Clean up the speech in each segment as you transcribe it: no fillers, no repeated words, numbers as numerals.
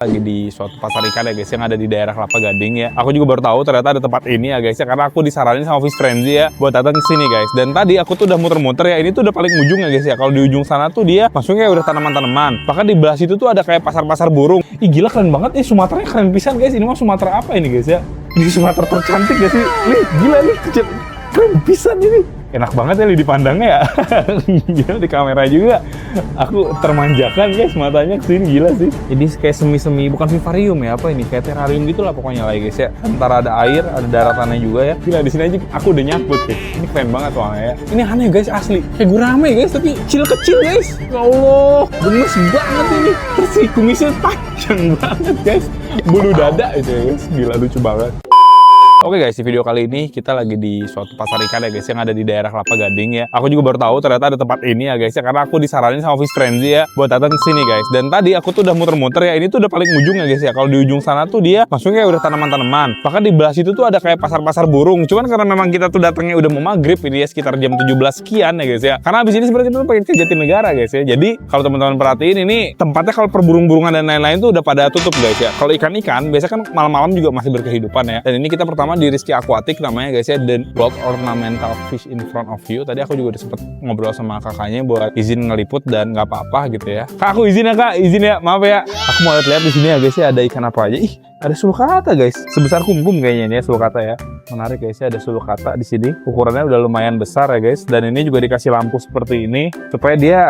Lagi di suatu pasar ikan ya guys yang ada di daerah Kelapa Gading ya. Aku juga baru tahu ternyata ada tempat ini ya guys ya, karena aku disaranin sama Fish Frenzy ya buat datang ke sini guys. Dan tadi aku tuh udah muter-muter ya, ini tuh udah paling ujung ya guys ya. Kalau di ujung sana tuh dia masuknya udah tanaman-tanaman. Bahkan di belah situ tuh ada kayak pasar-pasar burung. Ih gila keren banget nih, Sumateranya keren pisan guys. Ini mah Sumatera apa ini guys ya? Ini Sumatera tercantik gak sih? Nih gila nih, kecil keren pisan ini. Enak banget ya dipandangnya ya. Gila di kamera juga. Aku termanjakan guys matanya kesini, gila sih. Ini kayak semi-semi, bukan vivarium ya, apa ini? Kayak terrarium gitu lah pokoknya lah guys ya. Antara ada air, ada daratannya juga ya. Gila di sini aja aku udah nyangkut guys. Ini keren banget soalnya ya. Ini aneh guys asli. Kayak gurame guys, tapi kecil-kecil guys. Ya Allah, gemes banget ini. Terus si kumisnya panjang banget guys. Bulu dada itu ya guys. Gila lucu banget. Oke guys, di video kali ini kita lagi di suatu pasar ikan ya guys yang ada di daerah Kelapa Gading ya. Aku juga baru tahu ternyata ada tempat ini ya guys ya, karena aku disaranin sama Fish Frenzy ya buat datang ke sini guys. Dan tadi aku tuh udah muter-muter ya, ini tuh udah paling ujung ya guys ya. Kalau di ujung sana tuh dia masuknya udah tanaman-tanaman. Bahkan di belah situ tuh ada kayak pasar-pasar burung. Cuman karena memang kita tuh datangnya udah mau maghrib ini ya, sekitar jam 17 sekian ya guys ya. Karena abis ini sebenarnya kita pengen ke Jatinegara guys ya. Jadi kalau teman-teman perhatiin ini tempatnya kalau per burung-burungan dan lain-lain tuh udah pada tutup guys ya. Kalau ikan-ikan biasanya kan malam-malam juga masih berkehidupan ya. Dan ini kita pertama di Rizky Aquatic namanya guys ya, The World Ornamental Fish in Front of You. Tadi aku juga udah sempet ngobrol sama kakaknya buat izin ngeliput dan nggak apa-apa gitu ya. Kak, aku izin ya kak, izin ya, maaf ya. Aku mau lihat-lihat di sini ya guys ya, ada ikan apa aja. Ih, ada sulcata guys, sebesar kumkum kayaknya ini ya sulcata ya. Menarik guys ya, ada sulcata di sini. Ukurannya udah lumayan besar ya guys. Dan ini juga dikasih lampu seperti ini supaya dia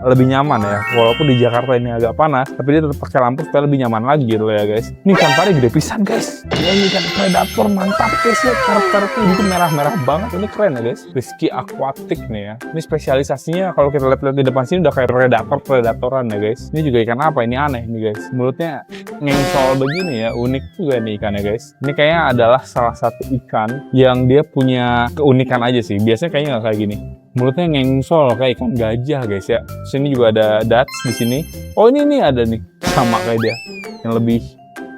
lebih nyaman ya. Walaupun di Jakarta ini agak panas, tapi dia tetap pakai lampu supaya lebih nyaman lagi gitu ya guys. Ini ikan pari gede pisan guys. Ini ikan predator mantap guys ya. Karakter tuh gitu merah-merah banget. Ini keren ya guys. Rizky Aquatic nih ya. Ini spesialisasinya kalau kita lihat di depan sini udah kayak predatoran ya guys. Ini juga ikan apa? Ini aneh nih guys. Mulutnya ngengsol begini ya. Unik juga nih ikannya guys. Ini kayaknya adalah salah satu ikan yang dia punya keunikan aja sih. Biasanya kayaknya nggak kayak gini. Mulutnya ngengsol kayak ikan gajah guys ya. Sini juga ada dats di sini. Oh ini ada nih sama kayak dia yang lebih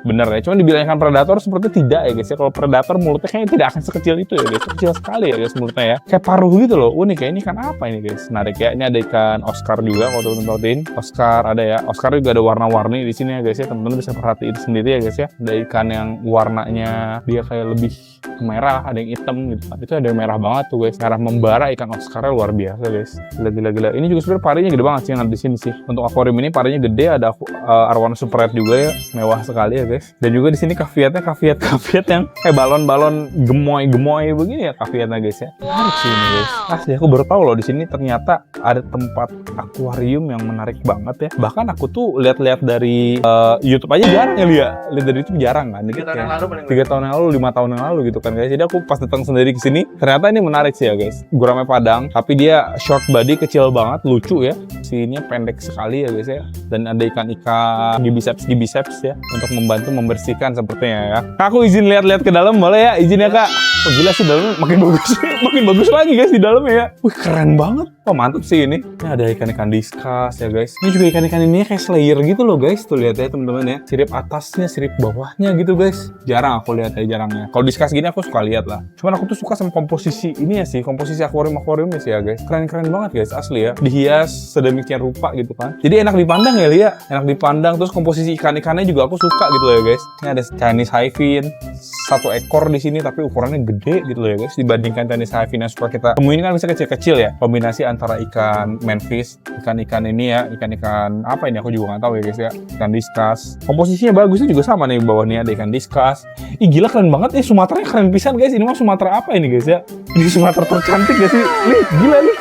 bener ya. Cuman dibilang ikan predator seperti tidak ya guys ya. Kalau predator mulutnya kayaknya tidak akan sekecil itu ya guys. Kecil sekali ya guys mulutnya ya. Kayak paruh gitu loh. Unik ya. Ini ikan apa ini guys? Menarik ya. Ini ada ikan Oscar juga kalau teman-teman perhatiin. Oscar ada ya. Oscar juga ada warna-warni di sini ya guys ya. Teman-teman bisa perhatiin sendiri ya guys ya. Ada ikan yang warnanya dia kayak lebih merah, ada yang hitam gitu. Itu ada yang merah banget tuh guys. Merah membara ikan Oscarnya luar biasa guys. Gila. Ini juga sebenarnya parinya gede banget sih yang ada di sini sih. Untuk akuarium ini parinya gede, ada arwana super red juga ya. Mewah sekali ya guys. Dan juga di sini kaviatnya kaviat yang kayak balon-balon gemoy begini ya kaviatnya guys ya. Menarik sih ini guys. Asli aku baru tahu loh di sini ternyata ada tempat akuarium yang menarik banget ya. Bahkan aku tuh lihat-lihat dari YouTube aja jarang ya lihat dari YouTube jarang kan. 3 tahun yang lalu, 5 tahun yang lalu gitu kan guys. Jadi aku pas datang sendiri ke sini ternyata ini menarik sih ya guys. Gurame padang tapi dia short body, kecil banget, lucu ya. Sininya pendek sekali ya guys ya. Dan ada ikan-ikan gibiceps ya untuk membantu membersihkan sepertinya ya. Kak, aku izin lihat-lihat ke dalam boleh ya? Izin ya kak. Oh gila sih dalamnya makin bagus lagi guys di dalamnya ya. Wih keren banget. Oh mantap sih ini. Ini ada ikan-ikan diskus ya guys. Ini juga ikan-ikan ini kayak slayer gitu loh guys. Tuh lihat ya teman-teman ya. Sirip atasnya, sirip bawahnya gitu guys. Jarang aku lihat ya, jarangnya. Kalau diskus gini aku suka lihat lah. Cuman aku tuh suka sama komposisi ini ya sih. Komposisi akuariumnya sih ya guys. Keren-keren banget guys asli ya. Dihias sedemikian rupa gitu kan. Jadi enak dipandang ya Lia. Enak dipandang. Terus komposisi ikan-ikannya juga aku suka gitu loh ya guys. Ini ada Chinese hyphine. 1 ekor di sini tapi ukurannya gede gitu loh ya guys. Dibandingkan Chinese hyphine yang suka kita temuin kan bisa kecil-kecil ya. Kombinasi antara ikan manfish, ikan-ikan ini ya, ikan-ikan apa ini aku juga nggak tahu ya guys ya. Ikan diskus. Komposisinya bagusnya juga sama nih, bawah nih ada ikan diskus. Ih gila keren banget nih, Sumateranya keren pisan guys. Ini mah Sumatera apa ini guys ya? Ini Sumatera tercantik gak sih? Nih gila nih,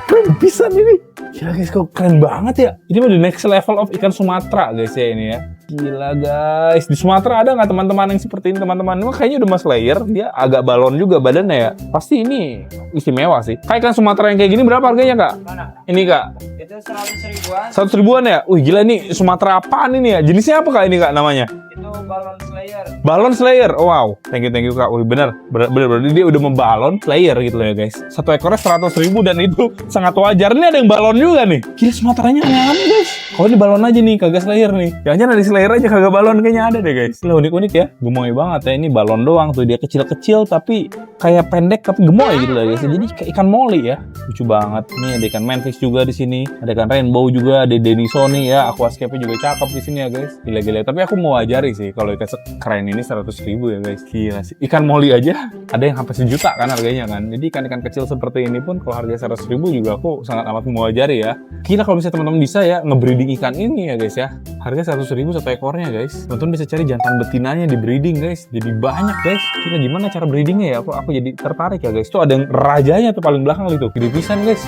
keren pisan ini. Gila guys, kok keren banget ya. Ini mah the next level of ikan Sumatera guys ya ini ya. Gila guys, di Sumatera ada nggak teman-teman yang seperti ini teman-teman? Ini kayaknya udah mas layer, dia agak balon juga badannya ya. Pasti ini istimewa sih. Kayak ikan Sumatera yang kayak gini berapa harganya kak? Mana? Ini kak? Itu 100 ribuan. 100 ribuan ya? Wih gila nih, Sumatera apaan ini ya? Jenisnya apa kak ini kak namanya? Itu balon slayer. Balon slayer, oh, wow. Thank you kak. Wih bener, berarti dia udah membalon slayer gitu loh ya guys. 1 ekornya 100 ribu dan itu sangat wajar. Ini ada yang balon juga nih. Gila Sumateranya aneh-aneh guys. Kalau ini balon aja nih, kagak slayer nih. Jangan-jangan ada slayer aja kagak balon, kayaknya ada deh guys. Gila unik-unik ya. Gemoy banget ya, ini balon doang tuh. Dia kecil-kecil tapi kayak pendek tapi gemoy gitu lah guys. Jadi kayak ikan moli ya. Lucu banget. Nih ada ikan manfish juga di sini. Ada ikan rainbow juga, ada Denisoni ya. Aquascape-nya juga cakep di sini ya guys. Gila-gila. Tapi aku mau ajari sih kalau ikan keren ini 100.000 ya guys. Gila sih. Ikan moli aja ada yang sampai 1 juta kan harganya kan. Jadi ikan-ikan kecil seperti ini pun kalau harga 100.000 juga aku sangat amat mau ajari ya. Gila kalau misalnya teman-teman bisa ya nge-breeding ikan ini ya guys ya. Harga 100.000 satu ekornya guys. Teman-teman bisa cari jantan betinanya di breeding guys. Jadi banyak guys. Gila gimana cara breedingnya ya? Aku jadi tertarik ya guys. Tuh ada yang rajanya tuh paling belakang itu. Gede pisan guys.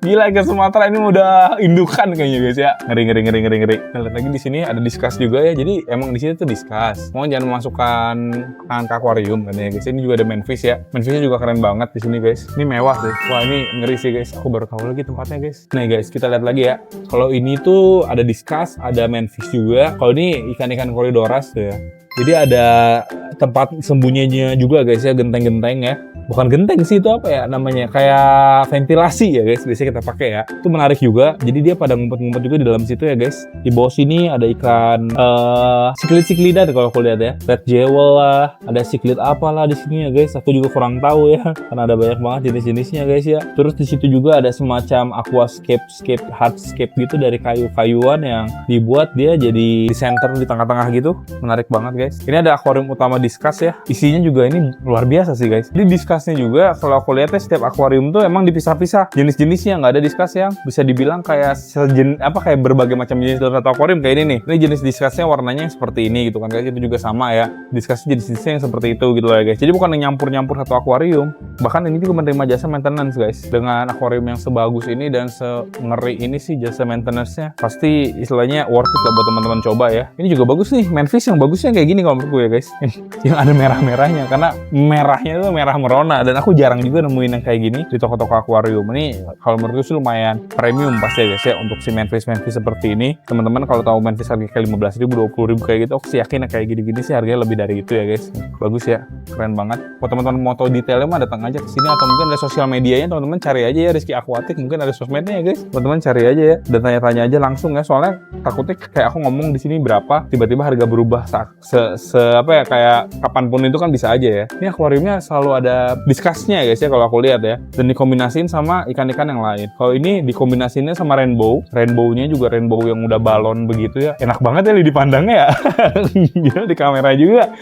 Gila ikan Sumatera ini udah indukan kayaknya guys ya. Ngeri. Kita lihat lagi di sini ada diskus juga ya. Jadi emang di sini tuh diskus. Mau jangan memasukkan tangan ke akuarium kan ya guys. Ini juga ada manfish ya. Manfishnya juga keren banget di sini guys. Ini mewah sih. Wah ini ngeri sih guys. Aku baru tahu lagi tempatnya guys. Nih guys kita lihat lagi ya. Kalau ini tuh ada diskus, ada manfish juga. Kalau ini ikan-ikan Corydoras tuh ya. Jadi ada tempat sembunyinya juga guys ya, genteng-genteng ya. Bukan genteng sih, itu apa ya namanya, kayak ventilasi ya guys, biasanya kita pakai ya. Itu menarik juga, jadi dia pada ngumpet-ngumpet juga di dalam situ ya guys. Di bawah sini ada ikan siklit-siklidan kalau aku lihat ya, red jewel lah, ada siklit apalah di sini ya guys. Aku juga kurang tahu ya, karena ada banyak banget jenis-jenisnya guys ya. Terus di situ juga ada semacam aquascape, hardscape gitu dari kayu-kayuan yang dibuat dia jadi di center di tengah-tengah gitu. Menarik banget guys. Ini ada akuarium utama diskus ya, isinya juga ini luar biasa sih guys. Di diskusnya juga kalau aku lihatnya setiap akuarium tuh emang dipisah-pisah jenis-jenisnya, nggak ada diskus yang bisa dibilang kayak kayak berbagai macam jenis dalam satu akuarium kayak ini nih. Ini jenis diskusnya warnanya yang seperti ini gitu kan guys. Itu juga sama ya, diskusnya jenis-jenisnya yang seperti itu gitu loh ya guys. Jadi bukan yang nyampur-nyampur satu akuarium. Bahkan ini juga menerima jasa maintenance guys. Dengan akuarium yang sebagus ini dan sengeri ini sih jasa maintenance-nya pasti istilahnya worth it lah buat teman-teman coba ya. Ini juga bagus nih, manfish yang bagusnya kayak gini kalau menurut gue ya guys. Yang ada merah-merahnya, karena merahnya itu merah merona dan aku jarang juga nemuin yang kayak gini di toko-toko akuarium. Ini kalau menurut gue sih lumayan premium pasti ya guys ya untuk si manfish seperti ini. Teman-teman kalau tahu manfish harga kayak 15.000, 20.000 kayak gitu, aku sih yakin kayak gini-gini sih harganya lebih dari itu ya guys. Bagus ya, keren banget. Kalau teman-teman mau tahu detailnya mah datang aja ke sini, atau mungkin ada sosial medianya, teman-teman cari aja ya Rizky Aquatic, mungkin ada sosmednya ya guys. Teman-teman cari aja ya dan tanya-tanya aja langsung ya, soalnya takutnya kayak aku ngomong di sini berapa, tiba-tiba harga berubah kayak kapanpun itu kan bisa aja ya. Ini akuariumnya selalu ada diskusnya ya guys ya kalau aku lihat ya, dan dikombinasiin sama ikan-ikan yang lain. Kalau ini dikombinasiinnya sama rainbownya juga rainbow yang udah balon begitu ya. Enak banget ya dipandangnya ya. Gila di kamera juga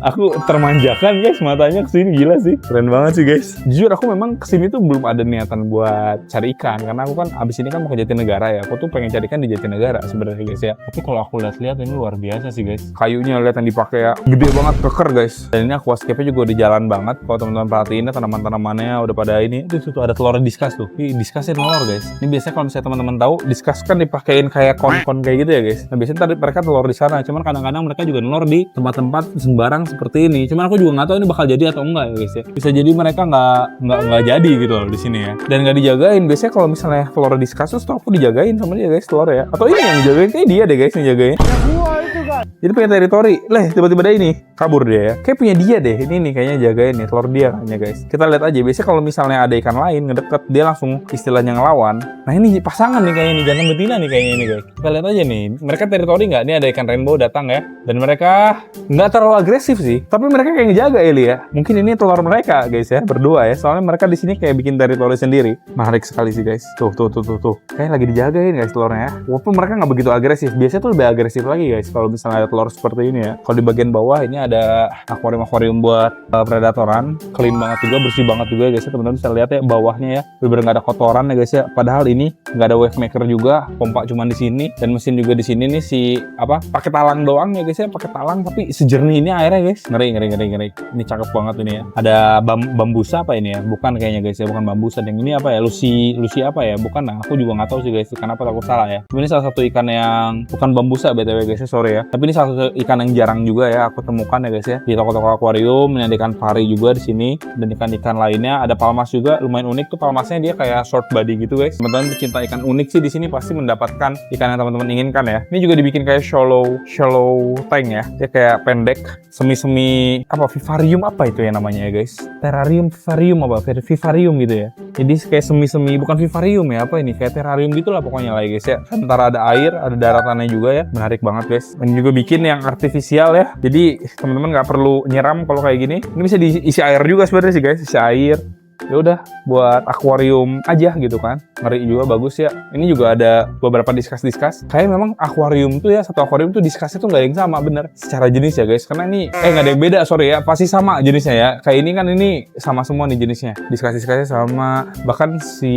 aku termanjakan guys, matanya kesini gila sih, keren banget sih guys. Jujur aku memang kesini tuh belum ada niatan buat cari ikan, karena aku kan abis ini kan mau ke Jatinegara ya. Aku tuh pengen cari ikan di Jatinegara sebenarnya guys ya. Tapi kalau aku lihat-lihat ini luar biasa sih guys. Kayunya lihat yang dipakai ya, gede banget, keker guys. Dan ini aquascape-nya juga udah jalan banget. Kalau teman-teman perhatiin tanaman-tanamannya udah pada ini. Itu tuh ada telur diskus tuh. Ini diskusnya telur guys. Ini biasanya kalau misalnya teman-teman tahu, diskus kan dipakein kayak kon-kon kayak gitu ya guys. Nah biasanya tadi mereka telur di sana. Cuman kadang-kadang mereka juga telur di tempat-tempat sembarang seperti ini. Cuman aku juga nggak tahu ini bakal jadi atau enggak ya guys ya. Bisa jadi mereka nggak jadi gitu loh di sini ya. Dan nggak dijagain. Biasanya kalau misalnya telur diskus tuh aku dijagain sama dia guys telur ya. Atau ini yang dijagain kayak dia deh guys yang jagain. Jadi punya teritori, tiba-tiba ada ini kabur dia ya. Kayak punya dia deh, ini nih kayaknya jagain nih telur dia kayaknya guys. Kita lihat aja, biasanya kalau misalnya ada ikan lain ngedeket, dia langsung istilahnya ngelawan. Nah ini pasangan nih kayaknya nih, jantan betina nih kayaknya nih guys. Kita lihat aja nih, mereka teritori nggak? Ini ada ikan rainbow datang ya, dan mereka nggak terlalu agresif sih, tapi mereka kayak ngejaga Eli ya. Mungkin ini telur mereka guys ya, berdua ya. Soalnya mereka di sini kayak bikin teritori sendiri. Menarik sekali sih guys. Tuh. Kayak lagi dijagain guys telurnya ya. Walaupun mereka nggak begitu agresif, biasanya tuh lebih agresif lagi guys kalau misalnya ada telur seperti ini ya. Kalau di bagian bawah ini ada akuarium buat predatoran, clean banget juga, bersih banget juga guys ya. Teman-teman bisa lihat ya bawahnya ya, benar-benar nggak ada kotoran ya guys ya. Padahal ini nggak ada wave maker juga, pompa cuma di sini, dan mesin juga di sini nih pakai talang doang ya guys ya, pakai talang tapi sejernih ini airnya guys. Ngeri. Ini cakep banget ini ya. Ada bambusa apa ini ya? Bukan kayaknya guys ya, bukan bambusa. Yang ini apa ya? Lucy apa ya? Bukan, nah aku juga nggak tahu sih guys. Kenapa aku salah ya? Ini salah satu ikan yang bukan bambusa BTW guys ya, sorry ya. Tapi ini salah satu ikan yang jarang juga ya aku temukan ya guys ya di toko-toko akuarium. Ini ada ikan pari juga di sini, dan ikan-ikan lainnya. Ada palmas juga, lumayan unik tuh palmasnya, dia kayak short body gitu guys. Teman-teman pecinta ikan unik sih di sini pasti mendapatkan ikan yang teman-teman inginkan ya. Ini juga dibikin kayak shallow tank ya. Dia kayak pendek, semi vivarium apa itu ya namanya ya guys? Terrarium, vivarium gitu ya. Jadi kayak semi bukan vivarium ya, apa ini? Kayak terrarium gitulah pokoknya lah ya guys ya. Antara ada air, ada daratannya juga ya. Menarik banget guys. Ini Ini juga bikin yang artifisial ya. Jadi teman-teman nggak perlu nyiram kalau kayak gini. Ini bisa diisi air juga sebenarnya sih guys, isi air. Ya udah buat akuarium aja gitu kan. Ngeri juga, bagus ya. Ini juga ada beberapa diskus. Kayak memang akuarium tuh ya, satu akuarium tuh diskusnya tuh nggak ada yang sama bener secara jenis ya guys. Karena ini nggak ada yang beda, sorry ya, pasti sama jenisnya ya. Kayak ini kan ini sama semua nih jenisnya. Diskusnya sama, bahkan si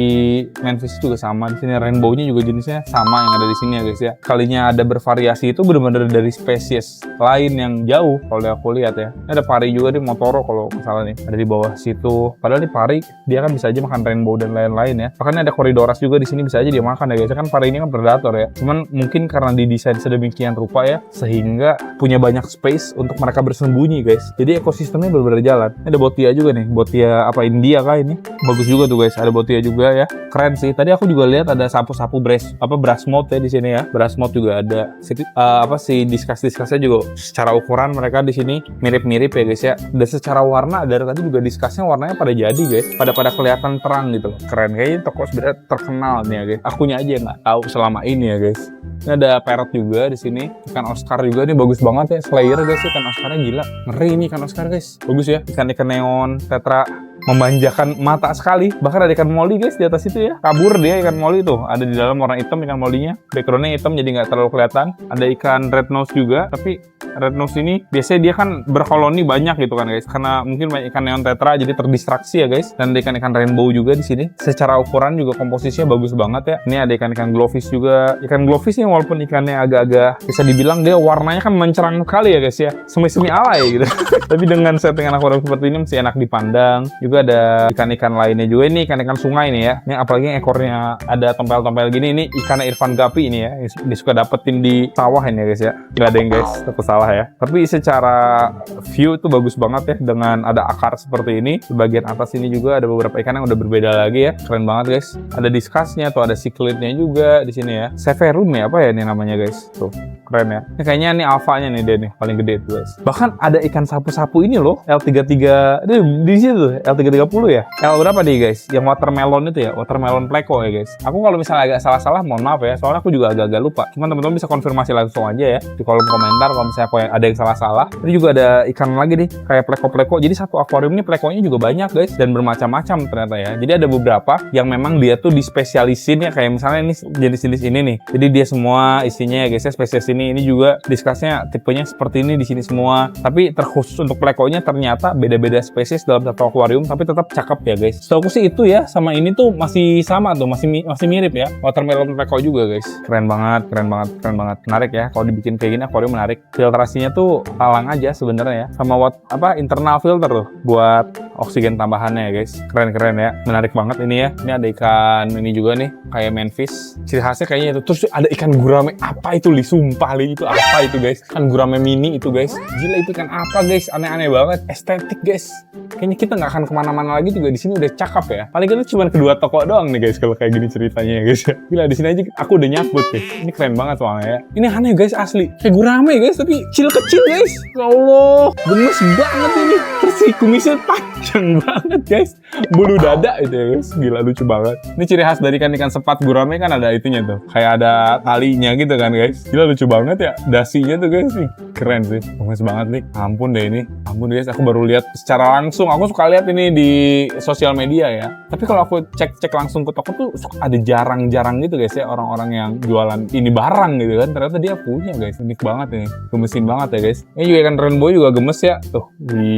manfish juga sama. Di sini rainbow-nya juga jenisnya sama yang ada di sini ya guys ya. Kalinya ada bervariasi itu bener-bener dari spesies lain yang jauh kalau aku lihat ya. Ini ada pari juga di Motoro kalau misalnya nih, ada di bawah situ. Padahal di pari dia kan bisa aja makan rainbow dan lain-lain ya. Bahkan ada koridoras juga di sini, bisa aja dia makan ya guys. Kan pari ini kan predator ya. Cuman mungkin karena didesain sedemikian rupa ya, sehingga punya banyak space untuk mereka bersembunyi guys. Jadi ekosistemnya benar-benar jalan. Ini ada botia juga nih, botia apa India kah ini? Bagus juga tuh guys, ada botia juga ya. Keren sih. Tadi aku juga lihat ada sapu-sapu brass mode ya di sini ya. Brass mode juga ada. Si diskus-diskusnya juga secara ukuran mereka di sini mirip-mirip ya guys ya. Dan secara warna dari tadi juga diskusnya warnanya pada jadi guys. Pada kelihatan terang gitu loh. Keren, kayaknya toko sebenarnya terkenal nih ya guys. Akunya aja nggak tahu selama ini ya guys. Ini ada parrot juga di sini. Ikan Oscar juga nih, bagus banget ya. Slayer guys, ikan Oscarnya gila. Ngeri ini ikan Oscar guys. Bagus ya. Ikan-ikan neon, tetra, memanjakan mata sekali. Bahkan ada ikan molly guys di atas itu ya. Kabur dia ikan molly tuh. Ada di dalam warna hitam ikan mollynya. Backgroundnya hitam jadi nggak terlalu kelihatan. Ada ikan red nose juga. Tapi red nose ini biasanya dia kan berkoloni banyak gitu kan guys. Karena mungkin banyak ikan neon tetra jadi terdistraksi ya guys. Dan ada ikan-ikan rainbow juga di sini. Secara ukuran juga komposisinya bagus banget ya. Ini ada ikan-ikan glowfish juga. Ikan glowfish ini walaupun ikannya agak-agak bisa dibilang dia warnanya kan mencerang sekali ya guys ya. Semi-semi alay gitu. Tapi dengan settingan akuarium seperti ini masih enak dipandang. Juga ada ikan-ikan lainnya juga, ini ikan-ikan sungai nih ya. Ini apalagi yang ekornya ada tompel-tompel gini, ini ikannya Irfan Gapi ini ya. Dia suka dapetin di sawah ini ya guys ya. Gak ada yang guys, aku salah ya. Tapi secara view itu bagus banget ya dengan ada akar seperti ini. Di bagian atas ini juga ada beberapa ikan yang udah berbeda lagi ya. Keren banget guys. Ada diskusnya tuh, ada cichlidnya juga di sini ya. Severum ya, apa ya ini namanya guys. Tuh, keren ya. Ini kayaknya ini alfanya nih dia nih, paling gede tuh guys. Bahkan ada ikan sapu-sapu ini loh, L33. Di situ L330 ya. L berapa nih guys? Yang watermelon itu ya, watermelon pleco ya guys. Aku kalau misalnya agak salah-salah mohon maaf ya, soalnya aku juga agak-agak lupa. Cuman teman-teman bisa konfirmasi langsung aja ya di kolom komentar kalau misalnya aku ada yang salah-salah. Ini juga ada ikan lagi nih, kayak pleco-pleco. Jadi satu akuarium ini pleconya juga banyak guys, dan bermacam-macam ternyata ya. Jadi ada beberapa yang memang dia tuh dispesialisin ya, kayak misalnya ini jenis-jenis ini nih. Jadi dia semua isinya ya guys ya, spesies ini juga diskusnya tipenya seperti ini di sini semua. Tapi terkhusus untuk pleconya ternyata beda-beda spesies dalam satu akuarium, tapi tetap cakep ya guys. Setahu sih itu ya, sama ini tuh masih sama tuh, masih mirip ya. Watermelon pleco juga guys. Keren banget. Menarik ya kalau dibikin kayak gini akuarium menarik. Filtrasinya tuh talang aja sebenarnya ya. Sama internal filter tuh buat oksigen tambahannya ya guys. Keren ya. Menarik banget ini ya. Ini ada ikan ini juga nih, kayak manfish. Ciri khasnya kayaknya itu. Terus ada ikan gurame. Apa itu li? Sumpah li, itu apa itu guys? Kan gurame mini itu guys. Gila, itu ikan apa guys? Aneh-aneh banget. Estetik guys. Kayaknya kita nggak akan kemana-mana lagi juga di sini udah cakep ya. Paling kita cuma kedua toko doang nih guys kalau kayak gini ceritanya ya guys. Gila, di sini aja aku udah nyabut guys. Ini keren banget soalnya ya. Ini aneh guys, asli. Kayak gurame guys, tapi kecil guys. Ya Allah, gemes banget ini. Terus si kumisnya panjang banget guys. Bulu dada itu ya guys. Gila, lucu banget. Ini ciri khas dari ikan sepat gurame kan ada itunya tuh. Kayak ada talinya gitu kan guys. Gila, lucu banget ya. Dasinya tuh guys. Keren sih. Gemes banget nih. Ampun deh ini. Ampun guys, aku baru lihat secara langsung. Aku suka lihat ini di sosial media ya. Tapi kalau aku cek langsung ke toko tuh ada jarang-jarang gitu guys ya, orang-orang yang jualan ini barang gitu kan. Ternyata dia punya guys. Unik banget ini. Gemesin banget ya guys. Ini juga ikan rainbow juga gemes ya. Tuh,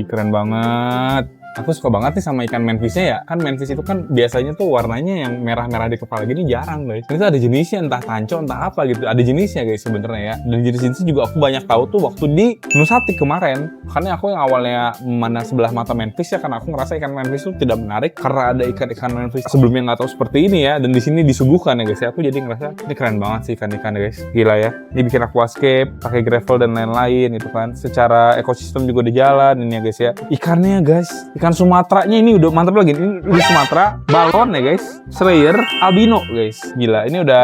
keren banget. Aku suka banget nih sama ikan manfishnya ya. Kan manfish itu kan biasanya tuh warnanya yang merah-merah di kepala gini jarang guys. Ini tuh ada jenisnya, entah tanco, entah apa gitu. Ada jenisnya guys sebenarnya ya. Dan jenis-jenis juga aku banyak tahu tuh waktu di Nusati kemarin. Karena aku yang awalnya memandang sebelah mata manfish ya, karena aku ngerasa ikan manfish tuh tidak menarik karena ada ikan-ikan manfish sebelumnya nggak tahu seperti ini ya. Dan di sini disuguhkan ya guys ya. Aku jadi ngerasa ini keren banget sih ikan-ikan guys. Gila ya. Ini bikin aquascape, pakai gravel dan lain-lain gitu kan. Secara ekosistem juga udah jalan ini ya guys ya. Ikannya guys, ikan Ikan Sumateranya ini udah mantap lagi. Ini udah Sumatera, balon ya guys, Slayer, albino guys. Gila, ini udah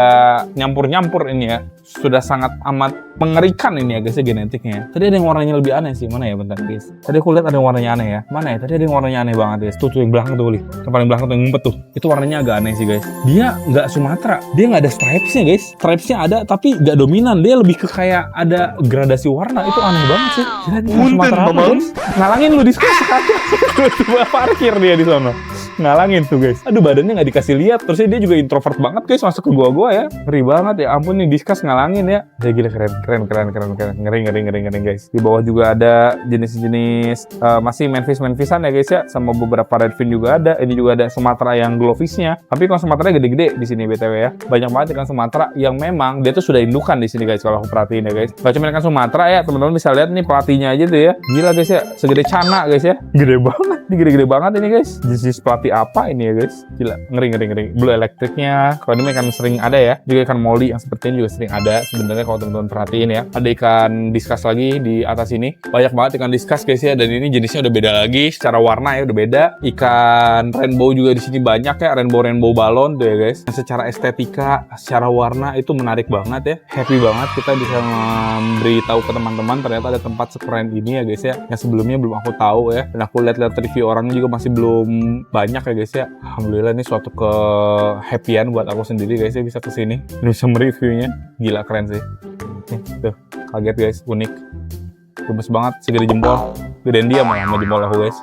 nyampur-nyampur ini ya. Sudah sangat amat mengerikan ini ya guys ya genetiknya. Tadi ada yang warnanya lebih aneh sih. Mana ya bentar guys. Tadi aku lihat ada yang warnanya aneh ya. Mana ya? Tadi ada yang warnanya aneh banget guys. Tuh yang belakang tuh, yang paling belakang tuh yang ngumpet tuh. Itu warnanya agak aneh sih guys. Dia nggak Sumatera. Dia nggak ada stripes-nya guys. Stripes-nya ada tapi nggak dominan. Dia lebih ke kayak ada gradasi warna. Itu aneh banget sih. Sumatera apa guys? Ngalangin lu diskusi kacau. Coba parkir dia di sana. Ngalangin tuh guys. Aduh, badannya nggak dikasih lihat. Terusnya dia juga introvert banget guys, masuk ke gua ya. Ngeri banget ya ampun nih, discuss ngalangin ya. Ya gila, keren ngeri guys. Di bawah juga ada jenis-jenis masih manfish-manfishan ya guys ya, sama beberapa redfin juga ada. Ini juga ada Sumatera yang glowfishnya. Tapi ikan Sumatera gede-gede di sini BTW ya. Banyak banget ikan Sumatera yang memang dia tuh sudah indukan di sini guys, kalau aku perhatiin ya guys. Gak cuma ikan Sumatera ya, teman-teman bisa lihat nih pelatihnya aja tuh ya. Gila guys ya, segede cana guys ya. Gede banget. Ini gede-gede banget ini guys. Jenis pelatih apa ini ya guys? Gila, ngeri. Blue elektriknya, kalau ini ikan sering ada ya. Juga ikan molly yang seperti ini juga sering ada sebenarnya kalau teman-teman perhatiin ya. Ada ikan discus lagi di atas ini. Banyak banget ikan discus guys ya, dan ini jenisnya udah beda lagi secara warna ya, udah beda. Ikan rainbow juga di sini banyak ya, rainbow balon tuh ya guys. Nah, secara estetika, secara warna itu menarik banget ya. Happy banget kita bisa memberitahu ke teman-teman ternyata ada tempat sekeren ini ya guys ya. Yang sebelumnya belum aku tahu ya. Dan aku lihat-lihat review orangnya juga masih belum banyak ya guys ya. Alhamdulillah ini suatu kehappyan buat aku sendiri guys ya, bisa kesini dan bisa mereviewnya. Gila, keren sih. Tuh, kaget guys, unik, gemes banget, segede jempol, gedean dia malah sama jempol aku guys.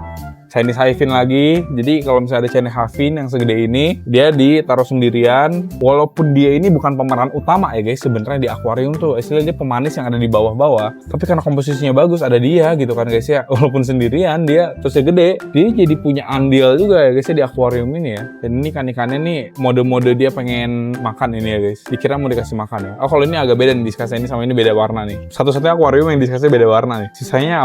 Chinese hyphin lagi. Jadi kalau misalnya ada Chinese hyphin yang segede ini, dia ditaruh sendirian. Walaupun dia ini bukan pemeran utama ya guys, sebenarnya di akuarium tuh istilahnya dia pemanis yang ada di bawah-bawah. Tapi karena komposisinya bagus, ada dia gitu kan guys ya. Walaupun sendirian dia terusnya gede, dia jadi punya andil juga ya guys ya di akuarium ini ya. Dan ini ikan-ikannya nih mode-mode dia pengen makan ini ya guys. Dikira mau dikasih makan ya. Oh, kalau ini agak beda nih diskusnya, ini sama ini beda warna nih. Satu-satunya akuarium yang diskusnya beda warna nih. Sisanya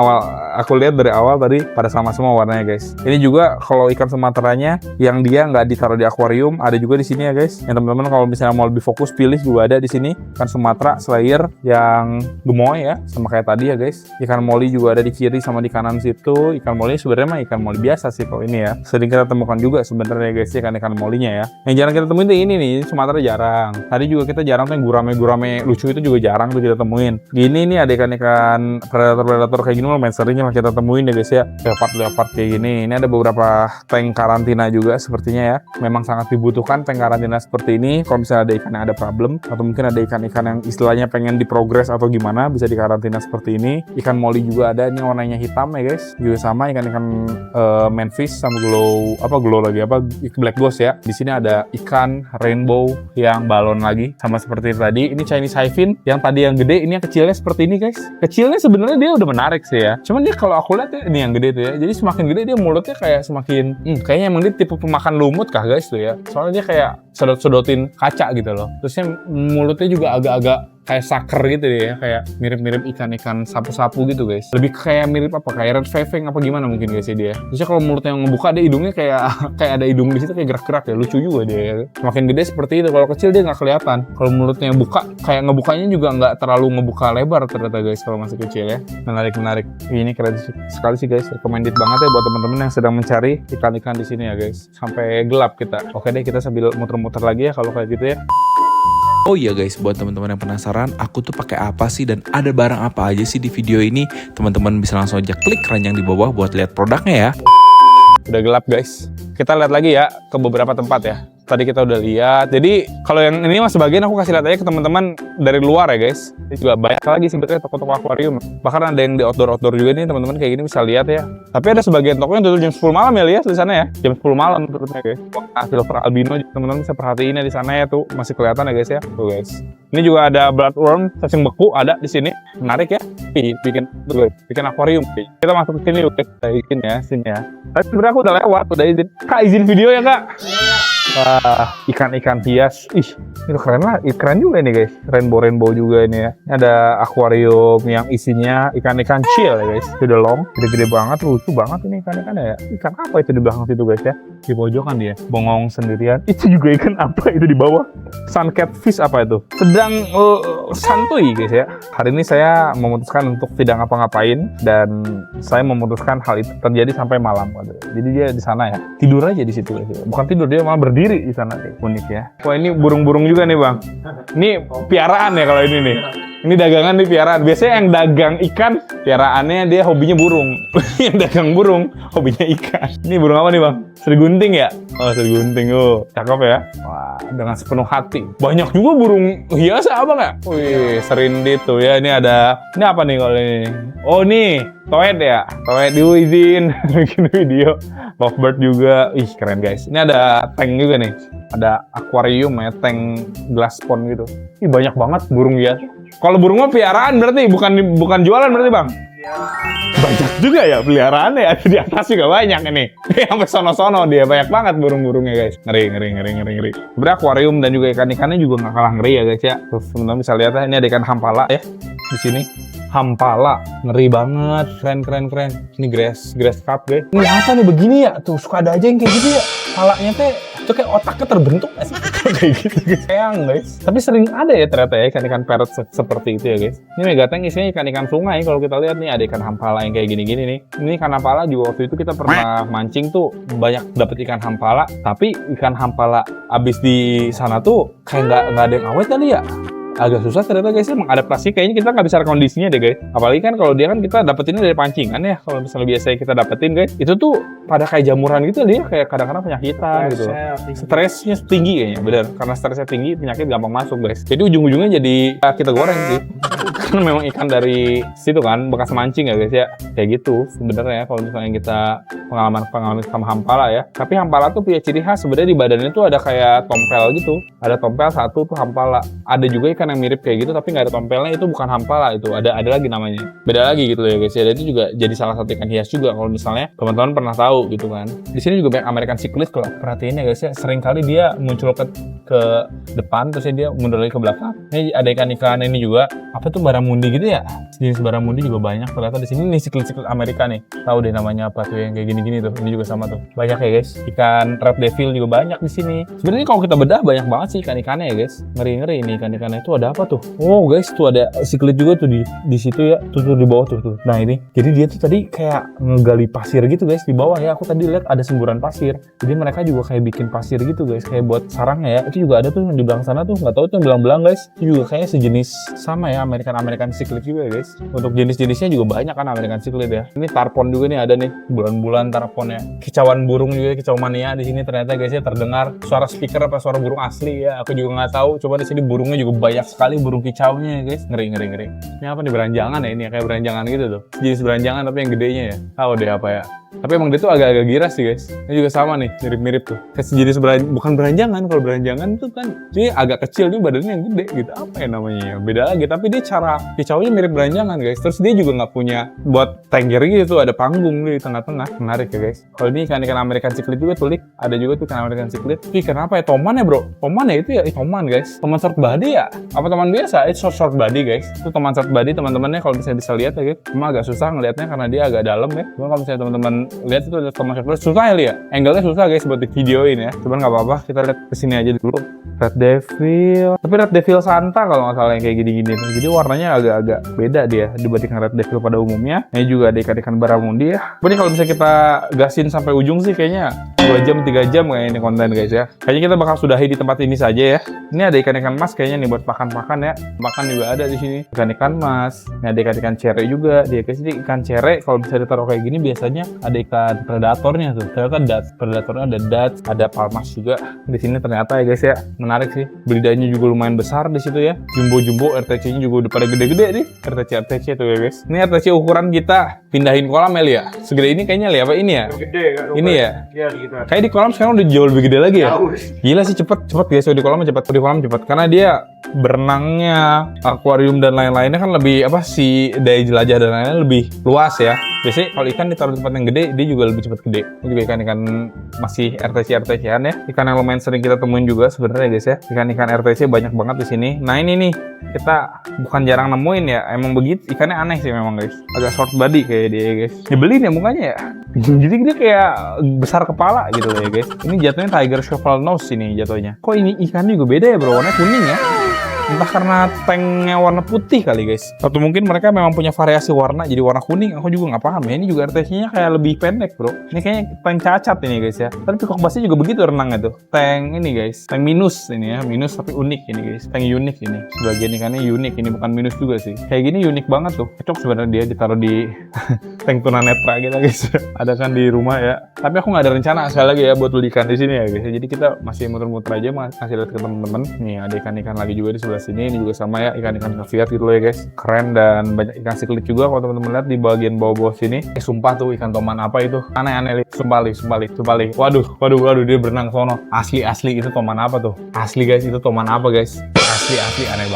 aku lihat dari awal tadi pada sama semua warnanya guys. Ini juga kalau ikan Sumateranya yang dia nggak ditaruh di akuarium ada juga di sini ya guys. Yang teman-teman kalau misalnya mau lebih fokus pilih juga ada di sini. Ikan Sumatera Slayer yang gemoy ya, sama kayak tadi ya guys. Ikan molly juga ada di kiri sama di kanan situ. Ikan molly sebenarnya mah ikan molly biasa sih kalau ini ya. Sering kita temukan juga sebenarnya guys ikan mollynya ya. Yang jarang kita temuin tuh ini nih, Sumatera jarang. Tadi juga kita jarang tuh yang gurame lucu itu juga jarang tuh kita temuin. Gini nih ada ikan-ikan predator kayak gini lumayan sering lah kita temuin ya guys ya. Leopard kayak gini. Ini ada beberapa tank karantina juga sepertinya ya. Memang sangat dibutuhkan tank karantina seperti ini. Kalau misalnya ada ikan yang ada problem, atau mungkin ada ikan-ikan yang istilahnya pengen diprogres atau gimana, bisa dikarantina seperti ini. Ikan molly juga ada, ini warnanya hitam ya guys. Juga sama ikan-ikan manfish sama black ghost ya. Di sini ada ikan rainbow yang balon lagi, sama seperti tadi. Ini Chinese hyphin yang tadi yang gede, ini yang kecilnya seperti ini guys. Kecilnya sebenarnya dia udah menarik sih ya. Cuman dia kalau aku lihat ya, ini yang gede tuh ya. Jadi semakin gede dia mulutnya kayak semakin kayaknya emang dia tipe pemakan lumut kah guys tuh ya. Soalnya dia kayak sedot-sedotin kaca gitu loh. Terusnya mulutnya juga agak-agak kayak saker gitu deh ya, kayak mirip-mirip ikan-ikan sapu-sapu gitu guys. Lebih kayak mirip apa, kayak red feveng apa gimana mungkin guys ya dia. Terusnya kalau mulutnya yang ngebuka, dia hidungnya kayak ada hidung di situ kayak gerak-gerak ya, lucu juga dia ya. Semakin gede seperti itu, kalau kecil dia nggak kelihatan. Kalau mulutnya buka, kayak ngebukanya juga nggak terlalu ngebuka lebar ternyata guys kalau masih kecil ya. Menarik. Ini keren sekali sih guys, recommended banget ya buat teman-teman yang sedang mencari ikan-ikan di sini ya guys. Sampai gelap kita. Oke deh, kita sambil muter-muter lagi ya kalau kayak gitu ya. Oh iya guys, buat teman-teman yang penasaran aku tuh pakai apa sih dan ada barang apa aja sih di video ini, teman-teman bisa langsung aja klik keranjang di bawah buat lihat produknya ya. Udah gelap guys, kita lihat lagi ya ke beberapa tempat ya. Tadi kita udah lihat. Jadi kalau yang ini mas sebagian aku kasih lihat aja ke teman-teman dari luar ya guys. Ini juga banyak lagi sebetulnya toko-toko akuarium. Bahkan ada yang di outdoor juga nih teman-teman kayak gini bisa lihat ya. Tapi ada sebagian toko yang tutup jam 10 malam ya lihat di sana ya. Jam 10 malam tutupnya guys. Nah, silver albino teman-teman bisa perhatiin ya di sana ya tuh masih kelihatan ya guys ya. Tuh guys. Ini juga ada bloodworm cacing beku ada di sini. Menarik ya. Bikin akuarium. Kita masuk ke sini udah kita izin ya sini ya. Tapi sebenarnya aku udah lewat, udah izin. Kak izin video ya kak. Wah, ikan-ikan hias. Ih, itu keren juga ini guys. Rainbow juga ini ya. Ini ada akuarium yang isinya ikan-ikan chill ya guys. Itu udah long, gede-gede banget, lucu banget ini ikan-ikan ya. Ikan apa itu di belakang situ guys ya? Di pojokan dia, bongong sendirian. Itu juga ikan apa itu di bawah? Sun catfish apa itu? Sedang santuy guys ya. Hari ini saya memutuskan untuk tidak ngapa-ngapain dan saya memutuskan hal itu terjadi sampai malam. Jadi dia di sana ya, tidur aja di situ guys ya. Bukan tidur, dia malah berdiri di sana. Unik ya. Wah, ini burung-burung juga nih bang. Ini piaraan ya kalau ini nih. Ini dagangan nih piaraan. Biasanya yang dagang ikan, piaraannya dia hobinya burung. Yang dagang burung, hobinya ikan. Ini burung apa nih bang? Serigunting ya? Oh, serigunting. Oh, cakep ya. Wah, dengan sepenuh hati. Banyak juga burung hias apa nggak? Wih, serindit tuh ya. Ini ada, ini apa nih kalau ini? Oh, nih, toed ya? Toed izin bikin video. Lovebird juga. Ih, keren guys. Ini ada tank juga nih. Ada akuarium ya, tank glass pond gitu. Ih, banyak banget burung hias. Kalau burung mah piaraan berarti, bukan jualan berarti bang? Banyak juga ya peliharaannya ya. Di atas juga banyak ini. Sampai sono-sono dia, banyak banget burung-burungnya guys. Ngeri. Sebenarnya akuarium dan juga ikan-ikannya juga nggak kalah ngeri ya guys ya. Terus teman-teman bisa lihat ya, ini ada ikan hampala ya di sini. Hampala, ngeri banget, keren. Ini grass cup guys. Ini apa nih begini ya? Tuh suka ada aja yang kayak gitu ya. Palanya teh itu kayak otaknya terbentuk kayak gitu guys. Sayang guys. Tapi sering ada ya ternyata ya ikan-ikan parrot seperti itu ya guys. Ini megatank isinya ikan-ikan sungai. Kalau kita lihat nih ada ikan hampala yang kayak gini-gini nih. Ini ikan hampala juga waktu itu kita pernah mancing tuh banyak dapet ikan hampala. Tapi ikan hampala abis di sana tuh kayak nggak ada yang awet kali ya. Agak susah ternyata guys, mengadaptasi kayaknya kita nggak bisa kondisinya deh guys. Apalagi kan kalau dia kan kita dapetinnya dari pancingan ya. Kalau misalnya biasanya kita dapetin guys, itu tuh pada kayak jamuran gitu dia kayak kadang-kadang penyakitan gitu. Stresnya tinggi kayaknya, bener. Karena stresnya tinggi, penyakit gampang masuk guys. Jadi ujung-ujungnya jadi kita goreng sih. Karena memang ikan dari situ kan, bekas mancing ya guys ya. Kayak gitu sebenarnya kalau misalnya kita pengalaman sama hampala ya. Tapi hampala tuh punya ciri khas sebenarnya di badannya tuh ada kayak tompel gitu. Ada tompel satu tuh hampala. Ada juga ikan yang mirip kayak gitu tapi nggak ada tompelnya, itu bukan hampala, itu ada lagi namanya, beda lagi gitu ya guys ya. Dan itu juga jadi salah satu ikan hias juga kalau misalnya teman-teman pernah tahu gitu kan. Di sini juga banyak American cichlid kalau perhatiin ya guys ya, sering kali dia muncul ke depan terus dia mundur lagi ke belakang. Ini ada ikan-ikan ini juga apa tuh baramundi gitu ya, jenis baramundi juga banyak ternyata di sini. Nih cichlid Amerika nih, tahu deh namanya apa tuh yang kayak gini-gini tuh. Ini juga sama tuh, banyak ya guys. Ikan red devil juga banyak di sini. Sebenarnya kalau kita bedah banyak banget sih ikan-ikannya ya guys. Ngeri ini ikan-ikannya itu. Ada apa tuh? Oh guys, tuh ada cichlid juga tuh di situ ya. Tuh di bawah tuh. Nah ini, jadi dia tuh tadi kayak ngegali pasir gitu guys di bawah ya. Aku tadi lihat ada semburan pasir. Jadi mereka juga kayak bikin pasir gitu guys, kayak buat sarangnya ya. Itu juga ada tuh yang di belakang sana tuh, nggak tahu tuh yang belang-belang guys. Itu juga kayaknya sejenis sama ya American cichlid juga ya guys. Untuk jenis-jenisnya juga banyak kan American cichlid ya. Ini tarpon juga nih ada nih, bulan-bulan tarpon ya. Kicauan burung juga, kicau mania di sini ternyata guys ya, terdengar suara speaker apa suara burung asli ya. Aku juga nggak tahu. Coba di sini burungnya juga banyak sekali burung kicaunya ya guys. Ngeri. Ini apa nih, beranjangan ya, ini ya, kayak beranjangan gitu tuh. Jenis beranjangan tapi yang gedenya ya. Tahu deh apa ya. Tapi emang dia tuh agak-agak giras sih guys. Ini juga sama nih, mirip-mirip tuh. Kayak sejenis bukan beranjangan. Kalau beranjangan tuh kan dia agak kecil, dia badannya yang gede gitu. Apa ya namanya? Beda lagi. Tapi dia cara kicaunya mirip beranjangan guys. Terus dia juga nggak punya buat tengger gitu. Ada panggung di tengah-tengah. Menarik ya guys. Kalau ini ikan-ikan American cichlid juga tulik. Ada juga tuh ikan American cichlid. Ih, kenapa ya? Toman ya bro? Toman ya itu ya? Toman guys. Toman short body ya? Apa toman biasa? Itu short body guys. Itu toman short body teman-temannya kalau bisa lihat ya guys. Cuma agak susah ngelihatnya karena dia agak dalam ya. Cuma kalau misalnya teman-teman lihat itu ada toman short body, susah ya lihat. Angle-nya susah guys buat di videoin ya. Cuman nggak apa-apa, kita lihat kesini aja dulu. Red devil. Tapi red devil Santa kalau nggak salah yang kayak gini-gini. Jadi warnanya agak-agak beda dia dibandingkan red devil pada umumnya. Ini juga ada ikan-ikan baramundi ya. Tapi kalau misalnya kita gasin sampai ujung sih kayaknya 2 jam 3 jam kayak ini konten guys ya. Kayaknya kita bakal sudahi di tempat ini saja ya. Ini ada ikan-ikan mas kayaknya nih buat makan-makan ya. Makan juga ada di sini. Ikan-ikan mas. Ini ada ikan-ikan cere juga. Dia guys, ini ikan cere kalau bisa ditaruh kayak gini biasanya ada ikan predatornya tuh. Ternyata predatornya ada dats, ada palmas juga di sini ternyata ya guys ya. Menarik sih. Belidanya juga lumayan besar di situ ya. Jumbo-jumbo, RTC-nya juga udah pada gede-gede nih. RTC tuh ya guys. Ini RTC ukuran kita pindahin kolam ya. Segede ini kayaknya li apa ini ya? Gede kan? Ini ya? Iya gitu. Kayak di kolam sekarang udah jauh lebih gede lagi ya. Gila sih, cepet guys. Di kolam cepet. Karena dia berenangnya, akuarium dan lain-lainnya kan lebih daya jelajah dan lain-lain lebih luas ya. Biasanya kalau ikan ditaruh di tempat yang gede, dia juga lebih cepat gede. Ini juga ikan-ikan masih RTC-an ya. Ikan yang lumayan sering kita temuin juga sebenarnya guys ya. Ikan-ikan RTC banyak banget di sini. Nah ini nih, kita bukan jarang nemuin ya. Emang begitu, ikannya aneh sih memang guys. Agak short body kayak dia guys. Nyebelin ya mukanya ya. Jadi dia kayak besar kepala gitu ya guys. Ini jatuhnya tiger shovel nose ini jatuhnya. Kok ini ikannya juga beda ya bro, warnanya kuning ya. Entah karena tanknya warna putih kali guys, atau mungkin mereka memang punya variasi warna jadi warna kuning. Aku juga nggak paham ya. Ini juga RTC-nya kayak lebih pendek bro. Ini kayaknya tank cacat ini guys ya. Tapi Peacock Bassnya juga begitu renangnya tuh. Tank ini guys, tank minus ini ya, minus tapi unik ini guys. Tank unik ini. Sebagian ikannya unik, ini bukan minus juga sih. Kayak gini unik banget tuh. Cocok sebenarnya dia ditaruh di tank tunanetra gitu guys. Ada kan di rumah ya. Tapi aku nggak ada rencana sekali lagi ya buat beli ikan di sini ya guys. Jadi kita masih muter-muter aja, masih lihat ke teman-teman. Nih ada ikan-ikan lagi juga di sebelah sini. Ini juga sama ya, ikan-ikan caviar gitu loh ya guys. Keren, dan banyak ikan siklit juga kalau teman-teman lihat di bagian bawah-bawah sini. Sumpah tuh ikan toman apa itu? Aneh-aneh, sumpah li. Waduh, dia berenang sono. Asli itu toman apa tuh? Asli guys, itu toman apa guys? Asli aneh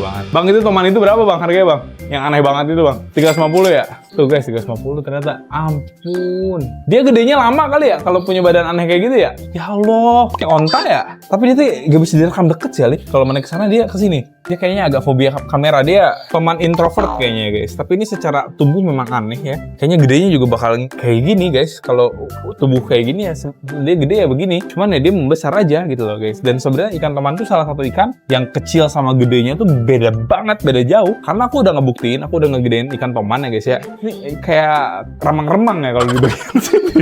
banget. Bang, itu toman itu berapa bang harganya bang? Yang aneh banget itu bang, 350 ya? Tuh guys, 350 ternyata. Ampun. Dia gedenya lama kali ya kalau punya badan aneh kayak gitu ya? Ya Allah, kayak onta ya? Tapi dia tuh gak bisa direkam deket sih Ali. Kalau mana kesana dia kesini. Dia kayaknya agak fobia kamera. Dia toman introvert kayaknya ya guys. Tapi ini secara tubuh memang aneh ya. Kayaknya gedenya juga bakal kayak gini guys. Kalau tubuh kayak gini ya, dia gede ya begini. Cuman ya dia membesar aja gitu loh guys. Dan sebenarnya ikan toman tuh salah satu ikan yang kecil sama gedenya tuh beda banget, beda jauh. Karena aku udah ngebuktiin, aku udah ngegedein ikan toman ya guys ya. Ini kayak remang-remang ya kalau di bagian sini.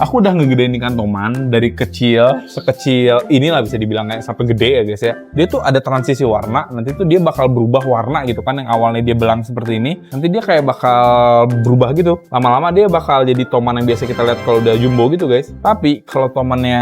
Aku udah ngegedein ikan toman dari kecil, sekecil inilah bisa dibilang kayak sampai gede ya guys ya. Dia tuh ada transisi warna, nanti tuh dia bakal berubah warna gitu kan. Yang awalnya dia belang seperti ini, nanti dia kayak bakal berubah gitu. Lama-lama dia bakal jadi toman yang biasa kita lihat kalau udah jumbo gitu guys. Tapi kalau tomannya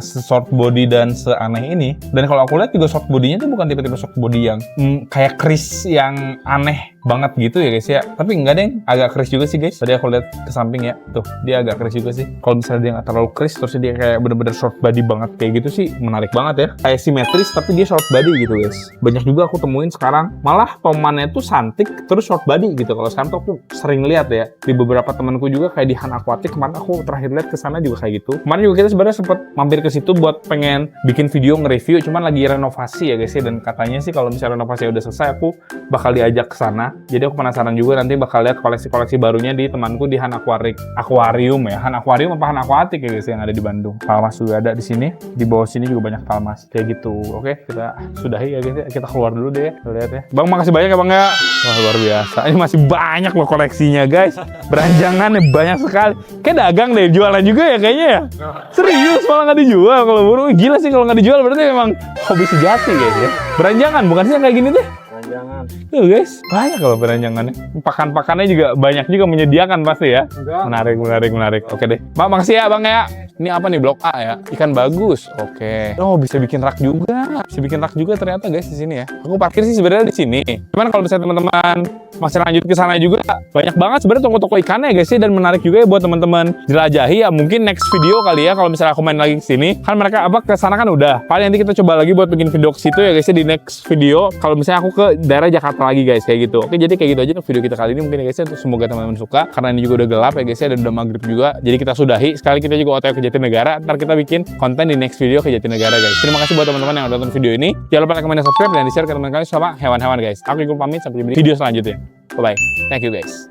short body dan seaneh ini, dan kalau aku lihat juga short bodinya tuh bukan tipe-tipe short body yang kayak Chris yang aneh banget gitu ya guys ya. Tapi enggak deh, agak Chris juga sih guys. Tadi aku lihat ke samping ya, tuh dia agak Chris juga sih. Kalau misalnya dia nggak terlalu Chris, terus dia kayak bener-bener short body banget kayak gitu sih, menarik banget ya. Kayak simetris tapi dia short body gitu guys. Banyak juga aku temuin sekarang, malah tomannya tuh santik terus short body gitu. Kalau sekarang tuh aku sering lihat ya di beberapa temanku juga, kayak di Han Aquatic kemarin aku terakhir lihat ke sana juga kayak gitu. Kemarin juga kita sebenarnya sempet mampir ke situ buat pengen bikin video nge-review, cuman lagi renovasi ya guys ya. Dan katanya sih kalau misalnya renovasi udah selesai, aku bakal diajak ke sana. Jadi aku penasaran juga nanti bakal lihat koleksi-koleksi barunya di temanku di Han Aquarium ya. Han Aquarium apa Han Aquatic ya guys yang ada di Bandung. Talmas juga ada di sini. Di bawah sini juga banyak talmas kayak gitu. Oke, kita sudahi ya guys ya. Kita keluar dulu deh ya. Kita lihat ya. Bang, makasih banyak ya bang ya. Wah, luar biasa. Ini masih banyak loh koleksinya guys. Beranjangannya banyak sekali. Kayak dagang deh, jualan juga ya kayaknya ya. Serius malah nggak dijual kalau burung. Gila sih kalau nggak dijual, berarti memang hobi sejati guys ya. Beranjangan bukan sih yang kayak gini deh. Jangan. Tuh guys, banyak loh beranjangannya. Pakan-pakannya juga banyak juga menyediakan pasti ya. Menarik. Oke deh. Bang, makasih ya bang ya. Ini apa nih, blok A ya? Ikan bagus. Oke. Oh, bisa bikin rak juga. Bisa bikin rak juga ternyata guys di sini ya. Aku parkir sih sebenarnya di sini. Cuman kalau misalnya teman-teman masih lanjut ke sana juga, banyak banget sebenarnya toko-toko ikannya guys ya, dan menarik juga ya buat teman-teman jelajahi ya. Mungkin next video kali ya kalau misalnya aku main lagi ke sini. Kan mereka ke sana kan udah. Paling nanti kita coba lagi buat bikin video ke situ ya guys ya di next video. Kalau misalnya aku ke daerah Jakarta lagi guys kayak gitu. Oke, jadi kayak gitu aja video kita kali ini mungkin ya guys ya. Semoga teman-teman suka karena ini juga udah gelap ya guys ya, dan udah maghrib juga. Jadi kita sudahi. Sekali kita juga OTW ke Jatinegara. Ntar kita bikin konten di next video ke Jatinegara guys. Terima kasih buat teman-teman yang udah nonton video ini. Jangan lupa like, comment, dan subscribe, dan di share ke teman-teman kalian sama hewan-hewan guys. Aku Iqbal pamit, sampai jumpa di video selanjutnya. Bye bye. Thank you guys.